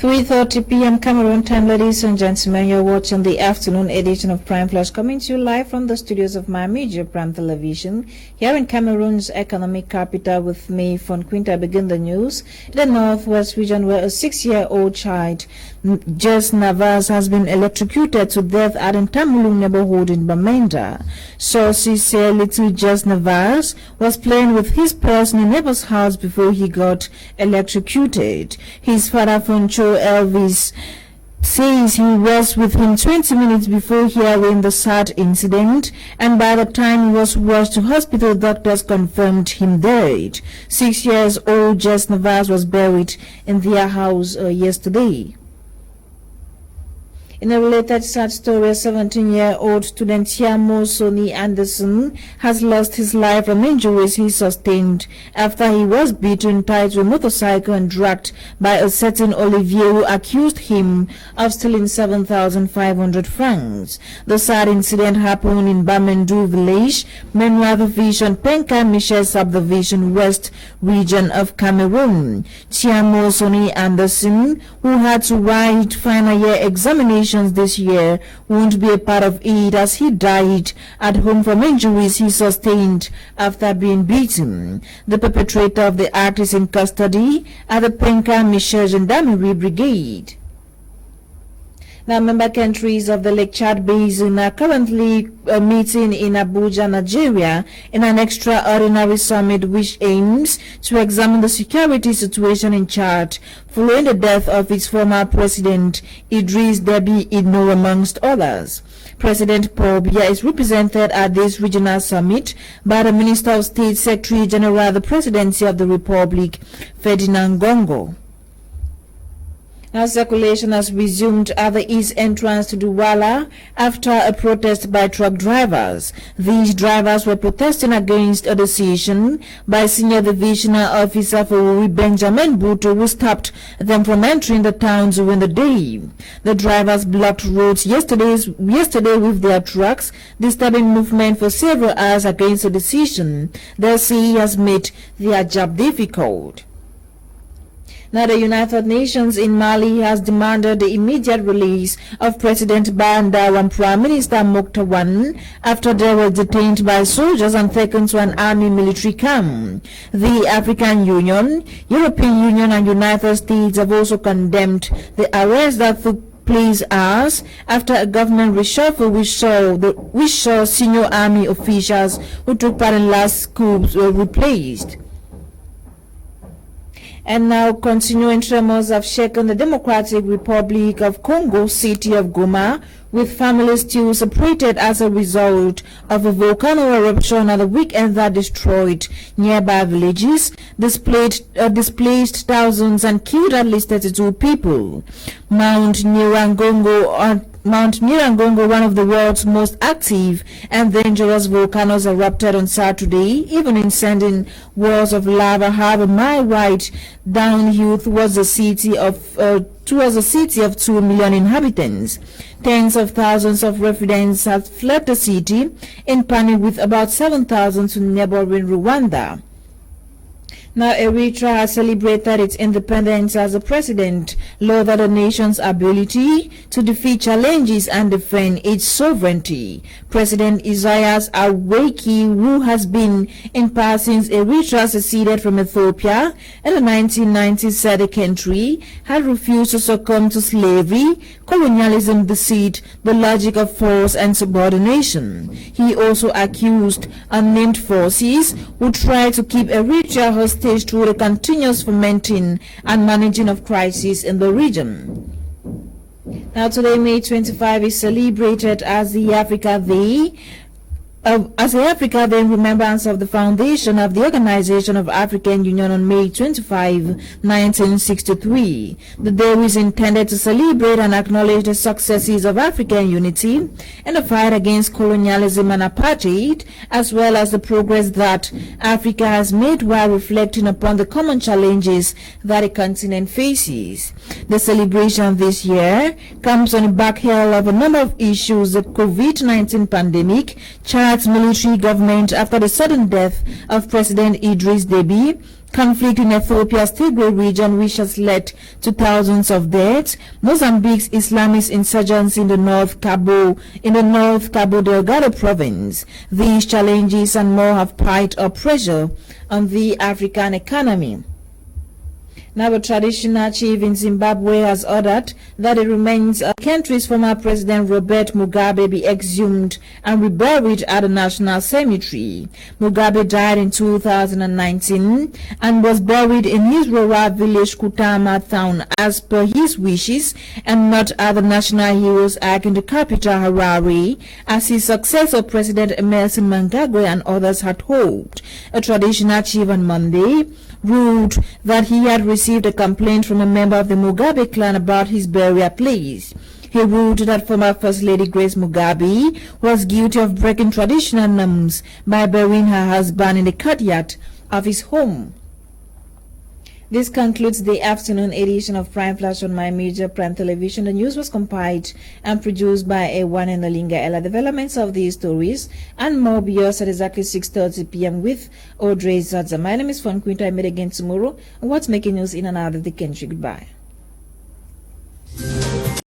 3:30 p.m. Cameroon time, ladies and gentlemen. You're watching the afternoon edition of Prime Flash, coming to you live from the studios of my media Prime Television here in Cameroon's economic capital. With me, Fon Quinter. Begin the news. In the northwest region, where a 6-year-old child, Jess Navas, has been electrocuted to death at Ntamulu neighborhood in Bamenda. Sources say little Jess Navas was playing with his purse in a neighbor's house before he got electrocuted. His father, Fon Elvis, says he was with him 20 minutes before hearing the sad incident, and by the time he was rushed to hospital, doctors confirmed him dead. 6-year-old Jess Navas was buried in their house yesterday. In a related sad story, a 17-year-old student Tiamo Soni Anderson has lost his life from injuries he sustained after he was beaten, tied to a motorcycle and dragged by a certain Olivier, who accused him of stealing 7,500 francs. The sad incident happened in Bamendu village, Menua Division, Penka Michel Subdivision, West region of Cameroon. Tiamo Soni Anderson, who had to write final year examinations this year, won't be a part of it, as he died at home from injuries he sustained after being beaten. The perpetrator of the act is in custody at the Penka Michel Gendarmerie Brigade. Now, member countries of the Lake Chad Basin are currently meeting in Abuja, Nigeria, in an extraordinary summit which aims to examine the security situation in Chad following the death of its former president, Idris Deby Itno, amongst others. President Paul Biya is represented at this regional summit by the Minister of State, Secretary General, the Presidency of the Republic, Ferdinand Gongo. Now, circulation has resumed at the east entrance to Douala after a protest by truck drivers. These drivers were protesting against a decision by Senior Divisional Officer for Uri Benjamin Buto, who stopped them from entering the town during the day. The drivers blocked roads yesterday with their trucks, disturbing movement for several hours against the decision. They say he has made their job difficult. Now, the United Nations in Mali has demanded the immediate release of President Bandao and Prime Minister Mokhtar after they were detained by soldiers and taken to an army military camp. The African Union, European Union and United States have also condemned the arrest that took place hours after a government reshuffle which saw senior army officials who took part in last coups were replaced. And now, continuing tremors have shaken the Democratic Republic of Congo city of Goma, with families still separated as a result of a volcano eruption at the weekend that destroyed nearby villages, displaced thousands and killed at least 32 people. Mount Nyiragongo, one of the world's most active and dangerous volcanoes, erupted on Saturday, even sending walls of lava half a mile wide downhill towards a city of 2 million inhabitants. Tens of thousands of residents have fled the city in panic, with about 7,000 to neighboring Rwanda. Now, Eritrea has celebrated its independence as the president lauded the nation's ability to defeat challenges and defend its sovereignty. President Isaias Afwerki, who has been in power since Eritrea seceded from Ethiopia in the 1990s, said the country had refused to succumb to slavery, colonialism, deceit, the logic of force and subordination. He also accused unnamed forces who try to keep Eritrea hostage through the continuous fomenting and managing of crises in the region. Now, today, May 25, is celebrated as the Africa Day. In remembrance of the foundation of the Organization of African Union on May 25, 1963. The day is intended to celebrate and acknowledge the successes of African unity in the fight against colonialism and apartheid, as well as the progress that Africa has made while reflecting upon the common challenges that the continent faces. The celebration this year comes on the back heel of a number of issues: the COVID-19 pandemic, Chad's military government after the sudden death of President Idris Deby, conflict in Ethiopia's Tigray region, which has led to thousands of deaths, Mozambique's Islamist insurgents in the North Cabo Delgado province. These challenges and more have piled up pressure on the African economy. Now, a traditional chief in Zimbabwe has ordered that the remains of the country's former president Robert Mugabe be exhumed and reburied at the National Cemetery. Mugabe died in 2019 and was buried in his rural village Kutama town as per his wishes, and not at the National Heroes Ark in the capital Harare, as his successor President Emerson Mnangagwa and others had hoped. A traditional chief on Monday ruled that he had received a complaint from a member of the Mugabe clan about his burial place. He ruled that former First Lady Grace Mugabe was guilty of breaking traditional norms by burying her husband in the courtyard of his home. This concludes the afternoon edition of Prime Flash on My Major Prime Television. The news was compiled and produced by EWANE and NOLINGA. Developments of these stories and more be yours at exactly 6:30 p.m. with Audrey Zadza. My name is Fon Quinter. I meet again tomorrow on What's Making News in and out of the country. Goodbye.